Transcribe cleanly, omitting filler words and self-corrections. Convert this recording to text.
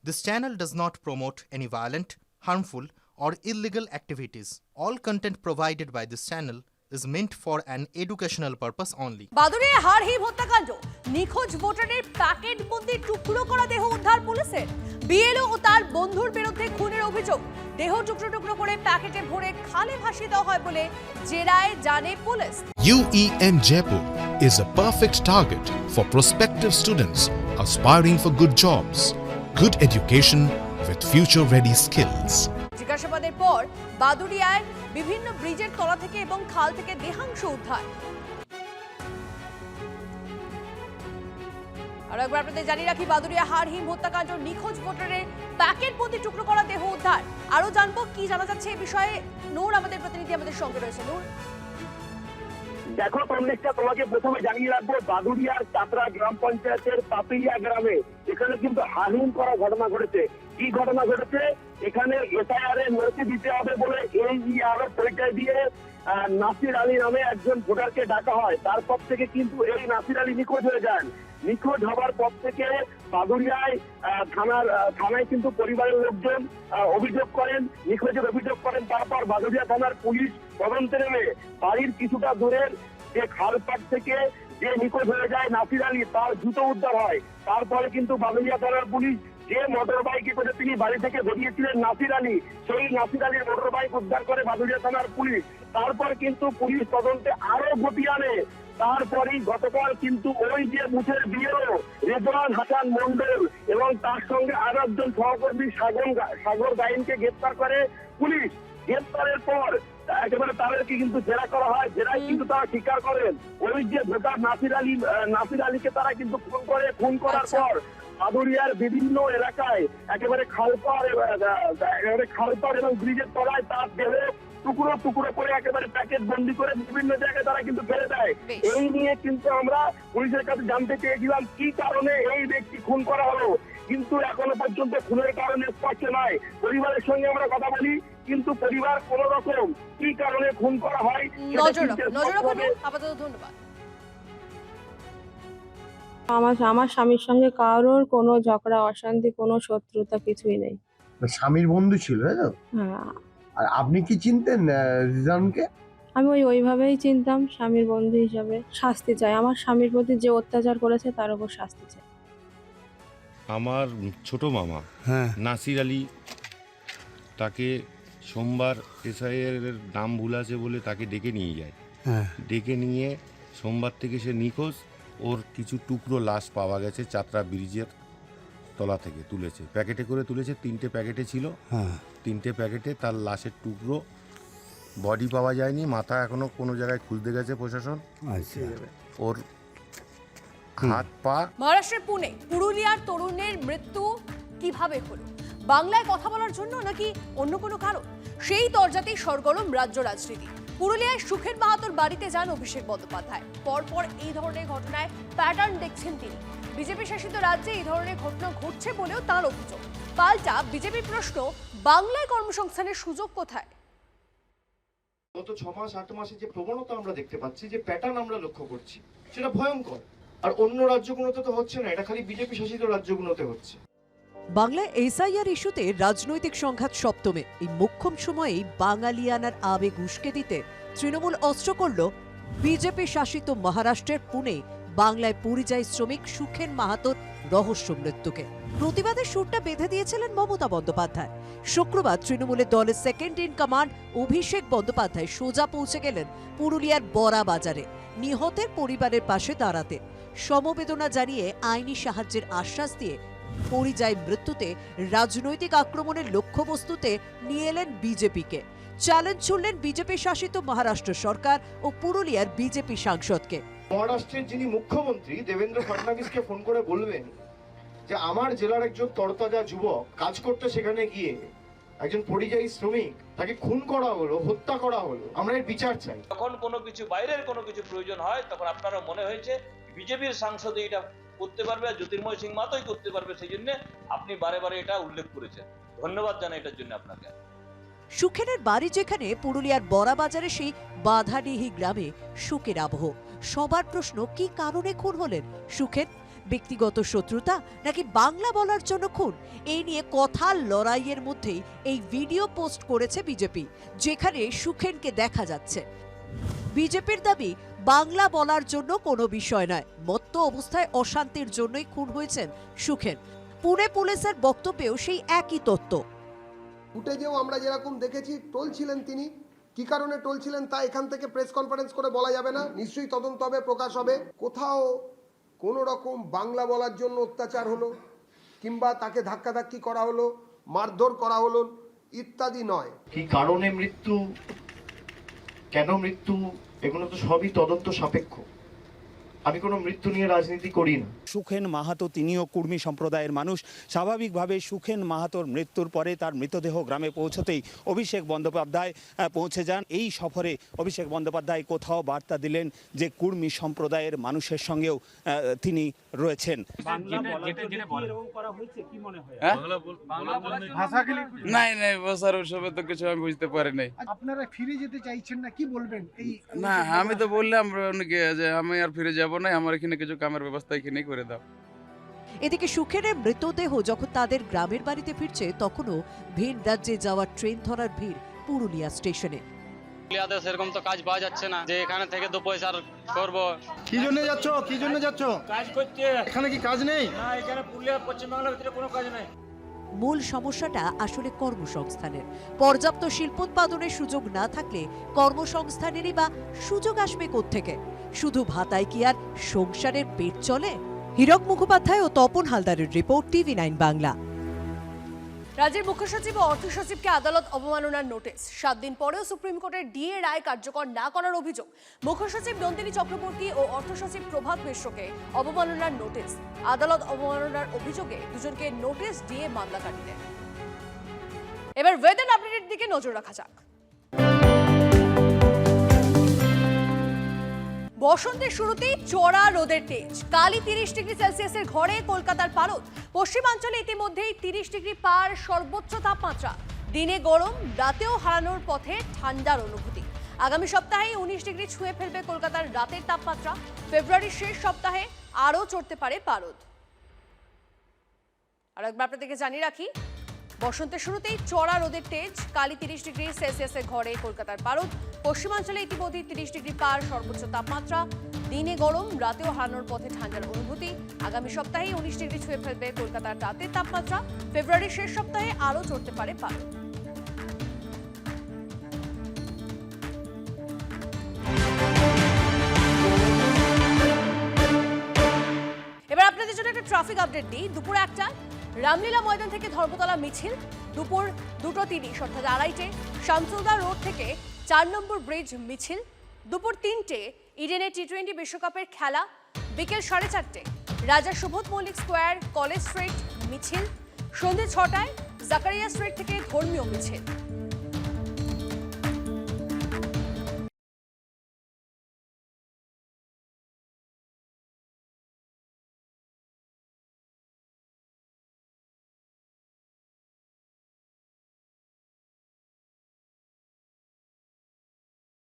This channel does not promote any violent, harmful, or illegal activities. All content provided by this channel is meant for an educational purpose only. বাদুড়ে হাড়হিম হত্যাকাণ্ড, নিখোঁজ ভোটারের packet বন্দি টুকরো করা দেহ উদ্ধার পুলিশের। বিএলও ও তার বন্ধুর বিরুদ্ধে খুনের অভিযোগ। দেহ টুকরো টুকরো করে প্যাকেটে ভরে খালে ভাসিয়ে দেওয়া হয় বলে জেরায় জানে police. UEN Jaipur is a perfect target for prospective students aspiring for good jobs, good education with future-ready skills. জিজ্ঞাসাবাদের পর বাদুড়িয়ায় বিভিন্ন ব্রিজের তলা থেকে এবং খাল থেকে দেহাংশ উদ্ধার। আর একবার আপনাদের জানিয়ে রাখি, বাদুড়িয়া হাড়হিম হত্যাকাণ্ড, নিখোঁজ ভোটারের প্যাকেট বন্দি টুকরো করা দেহ উদ্ধার। আরো জানবো কি জানা যাচ্ছে এই বিষয়ে। নূর আমাদের প্রতিনিধি আমাদের সঙ্গে রয়েছে। নূর, দেখো কমলেশটা, তোমাকে প্রথমে জানিয়ে রাখবো, বাদুড়িয়ার চাতরা গ্রাম পঞ্চায়েতের পাপিলিয়া গ্রামে এখানে কিন্তু হাড়হিম করা ঘটনা ঘটেছে। কি ঘটনা ঘটেছে? এখানে এসআইআর এর নথি দিতে হবে বলে AER পরিচয় দিয়ে নাসির আলী নামে একজন ভোটারকে ডাকা হয়। তারপর থেকে কিন্তু এই নাসির আলী নিখোঁজ হয়ে যান। নিখোঁজ হবার পর থেকে বাদুড়িয়ায় থানায় কিন্তু পরিবারের লোকজন অভিযোগ করেন, নিখোঁজের অভিযোগ করেন। তারপর বাদুড়িয়া থানার পুলিশ তদন্তে নেমে বাড়ির কিছুটা দূরের যে খালপাট থেকে যে নিখোঁজ হয়ে যায় নাসির আলী, তার জুতো উদ্ধার হয়। তারপরে কিন্তু বাদুড়িয়া থানার পুলিশ যে মোটর বাইকে করে তিনি বাড়ি থেকে বেরিয়েছিলেন নাসির আলী, সেই নাসির আলীর মোটর বাইক উদ্ধার করে বাদুড়িয়া থানার পুলিশ। তারপর কিন্তু পুলিশ তদন্তে আরো গতি আনে। তারপরেই গতকাল কিন্তু ওই যে বুথের বিএলও রেজওয়ান হাসান মন্ডল এবং তার সঙ্গে আর একজন সহকর্মী সাগর গাইনকে গ্রেপ্তার করে পুলিশ। গ্রেপ্তারের পর একেবারে তাদেরকে কিন্তু জেরা করা হয়। জেরায় কিন্তু তারা স্বীকার করেন ওই যে ভোটার নাসির আলীকে তারা কিন্তু খুন করার পর বাদুড়িয়ার বিভিন্ন এলাকায় একেবারে খালপাড় এবং ব্রিজের তলায় তার দেহ টুকরো টুকরো করে একেবারে প্যাকেট বন্দি করে বিভিন্ন জায়গায় তারা কিন্তু ফেলে দেয়। এই নিয়ে কিন্তু আমরা পুলিশের কাছে জানতে চেয়েছিলাম কি কারণে এই ব্যক্তি খুন করা হলো, কিন্তু এখনো পর্যন্ত খুনের কারণে স্পষ্ট নয়। পরিবারের সঙ্গে আমরা কথা বলি, কিন্তু পরিবার কোন রকম কি কারণে খুন করা হয় আপাতত ধন্যবাদ। আমার স্বামীর সঙ্গে কারোর কোনো ঝগড়া অশান্তি কোনো শত্রুতা কিছুই নেই। স্বামীর বন্ধু ছিল, তাই তো? হ্যাঁ। আর আপনি কি চিনতেন রিজওয়ানকে? আমি ওইভাবেই চিনতাম, স্বামীর বন্ধু হিসাবে। শাস্তি চাই, আমার স্বামীর প্রতি যে অত্যাচার করেছে তার উপর শাস্তি চাই। আমার ছোট মামা নাসির আলী, তাকে সোমবার এসআইআর এর নাম ভুল আছে বলে তাকে ডেকে নিয়ে যায়। ডেকে নিয়ে সোমবার থেকে সে নিখোঁজ। ওর কিছু টুকরো লাশ পাওয়া গেছে চাতরা ব্রিজের তলা থেকে তুলেছে, প্যাকেটে করে তুলেছে। 3টে প্যাকেটে ছিল, 3টে প্যাকেটে তার লাশের টুকরো, বডি পাওয়া যায়নি। মাথা এখনো কোনো জায়গায় খুলতে গেছে প্রশাসন। ওর হাত পা। মহারাষ্ট্রের পুরুলিয়ার তরুণের মৃত্যু কিভাবে হলো? বাংলায় কথা বলার জন্য নাকি অন্য কোনো কারণ? সেই দরজাতেই সরগরম রাজ্য রাজনীতি। পুরুলিয়ায় সুখেন মাহাতোর বাড়িতে যান অভিষেক বন্দ্যোপাধ্যায়। পরপর এই ধরনের ঘটনায় প্যাটার্ন দেখছেন তিনি। বিজেপি শাসিত রাজ্যে এই ধরনের ঘটনা ঘটছে বলেও তার অভিযোগ। পাল্টা বিজেপির প্রশ্ন, বাংলায় কর্মসংস্থানের সুযোগ কোথায়? গত 6 মাস 8 মাসে যে প্রবণতা আমরা দেখতে পাচ্ছি, যে প্যাটার্ন আমরা লক্ষ্য করছি, সেটা ভয়ঙ্কর। আর অন্য রাজ্যগুলোতে তো হচ্ছে না, এটা খালি বিজেপি শাসিত রাজ্যগুলোতে হচ্ছে। বাংলায় এসআইআর ইস্যুতে রাজনৈতিক সংঘাত সপ্তমে। এই মোক্ষম সময়েই বাঙালিয়ানার আবেগ উস্কে দিতে তৃণমূল অস্ত্র করল বিজেপি শাসিত মহারাষ্ট্রের পুনে বাংলায় পরিযায়ী শ্রমিক সুখেন মাহাতোর রহস্য মৃত্যুকে। প্রতিবাদের সুরটা বেঁধে দিয়েছিলেন মমতা বন্দ্যোপাধ্যায়। শুক্রবার তৃণমূলের দলের second in command Abhishek Bandyopadhyay সোজা পৌঁছে গেলেন পুরুলিয়ার বড়া বাজারে নিহতের পরিবারের পাশে দাঁড়াতে। সমবেদনা জানিয়ে আইনি সাহায্যের আশ্বাস দিয়ে পরিযায়ী মৃত্যুতে রাজনৈতিক আক্রমণের লক্ষ্যবস্তুতে নিয়ে এলেন বিজেপিকে। চ্যালেঞ্জ ছুড়লেন বিজেপি শাসিত মহারাষ্ট্র সরকার ও পুরুলিয়ার বিজেপি সাংসদকে। মহারাষ্ট্রের যিনি মুখ্যমন্ত্রী দেবেন্দ্র ফডনবিসকে ফোন করে বলবেন যে আমার জেলার একজন তরতাজা যুবক কাজ করতে সেখানে গিয়ে একজন পরিযায়ী শ্রমিক, তাকে খুন করা হলো, হত্যা করা হলো, আমরা এর বিচার চাই। যখন কোনো কিছু বাইরের কোনো কিছু প্রয়োজন হয়, তখন আপনারা মনে হয়েছে বিজেপির সাংসদ এটা করতে পারবে আর জ্যোতির্ময় সিং মাতোই করতে পারবে, সেই জন্য আপনি বারে বারে এটা উল্লেখ করেছেন। ধন্যবাদ জানাই এটার জন্য আপনাকে। সুখেনের বাড়ি যেখানে পুরুলিয়ার বড়া বাজারে সেই বাধাডিহি গ্রামে শোকের আবহ। সবার প্রশ্ন, কি কারণে খুন হলেন সুখেন? ব্যক্তিগত শত্রুতা নাকি বাংলা বলার জন্য খুন, এই নিয়ে কথার লড়াইয়ের মধ্যেই এই ভিডিও পোস্ট করেছে বিজেপি, যেখানে সুখেনকে দেখা যাচ্ছে। বিজেপির দাবি বাংলা বলার জন্য কোনো বিষয় নয়, মত্ত অবস্থায় অশান্তির জন্যই খুন হয়েছেন সুখেন। পুনে পুলিশের বক্তব্যেও সেই একই তত্ত্ব। ফুটেজেও আমরা যেরকম দেখেছি টলছিলেন তিনি, কি কারণে টলছিলেন তা এখান থেকে প্রেস কনফারেন্স করে বলা যাবে না, নিশ্চয়ই তদন্ত হবে, প্রকাশ হবে। কোথাও কোনো রকম বাংলা বলার জন্য অত্যাচার হলো কিংবা তাকে ধাক্কাধাক্কি করা হলো, মারধর করা হলো ইত্যাদি নয়। কি কারণে মৃত্যু, কেন মৃত্যু, এগুলো তো সবই তদন্ত সাপেক্ষ। আমি কোনো মৃত্যু নিয়ে রাজনীতি করি না। সুখেন মাহাতো তিনিও কুর্মী সম্প্রদায়ের মানুষ। স্বাভাবিকভাবে সুখেন মাহাতোর মৃত্যুর পরে তার মৃতদেহ গ্রামে পৌঁছতেই অভিষেক বন্দ্যোপাধ্যায় পৌঁছে যান। এই সফরে অভিষেক বন্দ্যোপাধ্যায় কোথাও বার্তা দিলেন যে কুর্মী সম্প্রদায়ের মানুষের সঙ্গেও তিনি রয়েছেন। আপনারা ফিরে যেতে চাইছেন না, কি বলবেন? এই না, আমি তো বললাম যে আমি আর ফিরে যাব না, আমার এখানে কিছু কামের ব্যবস্থা এখানে করে দাও। এদিকে সুখেনের মৃতদেহ যখন তাদের গ্রামের বাড়িতে ফিরছে, তখনও ভিন রাজ্যে যাওয়ার ট্রেন ধরার ভিড় পুরুলিয়া স্টেশনে। পুরুলিয়াতে সেরকম তো কাজ পাওয়া যাচ্ছে না যে এখানে থেকে 2 পয়সা করবো। কি জন্য যাচ্ছ? কি জন্য যাচ্ছ? কাজ করতে। এখানে কি কাজ নেই? না, এখানে পুরুলিয়া পশ্চিম বাংলার ভিতরে কোনো কাজ নেই। মূল সমস্যাটা আসলে কর্মসংস্থানের। পর্যাপ্ত শিল্পোৎপাদনের সুযোগ না থাকলে কর্মসংস্থানেরই বা সুযোগ আসবে কোত্থেকে? শুধু ভাতায় কি আর সংসারের পেট চলে? হীরক মুখোপাধ্যায় ও তপন হালদারের রিপোর্ট, TV9 বাংলা। রাজ্যের মুখ্য সচিব ও অর্থ সচিবকে আদালত অবমাননার নোটিশ। 7 দিন পরেও সুপ্রিম কোর্টের ডিএ রায় কার্যকর না করার অভিযোগ। মুখ্য সচিব নন্দিনী চক্রবর্তী ও অর্থ সচিব প্রভাত মিশ্রকে অবমাননার নোটিশ। আদালত অবমাননার অভিযোগে দুজনকে নোটিশ দিয়ে মামলাকারীদের। এবার ওয়েদার আপডেটের দিকে নজর রাখা যাক। বসন্তের শুরুতেই চড়া রোদের তেজ। কালই 30 ডিগ্রি সেলসিয়াসের ঘরে কলকাতার পারদ। পশ্চিমাঞ্চলে ইতিমধ্যেই 30 ডিগ্রি পার সর্বোচ্চ তাপমাত্রা। দিনে গরম, রাতেও হারানোর পথে ঠান্ডার অনুভূতি। আগামী সপ্তাহে 19 ডিগ্রি ছুঁয়ে ফেলবে কলকাতার রাতের তাপমাত্রা। ফেব্রুয়ারির শেষ সপ্তাহে আরও চড়তে পারে পারদ। আর একবার আপনাদেরকে জানিয়ে রাখি, বসন্তের শুরুতেই চড়া রোদের তেজ। কালই 30 ডিগ্রি সেলসিয়াসের ঘরে কলকাতার পারদ। পশ্চিমাঞ্চলে ইতিমধ্যেই 30 ডিগ্রি পার সর্বোচ্চ তাপমাত্রা। দিনে গরম, রাতেও হারানোর পথে ঠান্ডার অনুভূতি। আগামী সপ্তাহে 19 ডিগ্রি ছুঁয়ে ফেলবে কলকাতার রাতের তাপমাত্রা। ফেব্রুয়ারির শেষ সপ্তাহে আরও চড়তে পারে পারদ। এবার আপনাদের জন্য একটা ট্রাফিক আপডেট দিই। দুপুর 1টা রামলীলা ময়দান থেকে ধর্মতলা মিছিল। দুপুর 2:30 অর্থাৎ 2:30 শামসুলদা রোড থেকে 4 নম্বর ব্রিজ মিছিল। দুপুর 3টে ইডেনে টি20 বিশ্বকাপের খেলা। বিকেল 4:30 Raja Subodh Mallick square College Street মিছিল। সন্ধ্যে 6টায় জাকারিয়া স্ট্রিট থেকে ধর্মীয় মিছিল।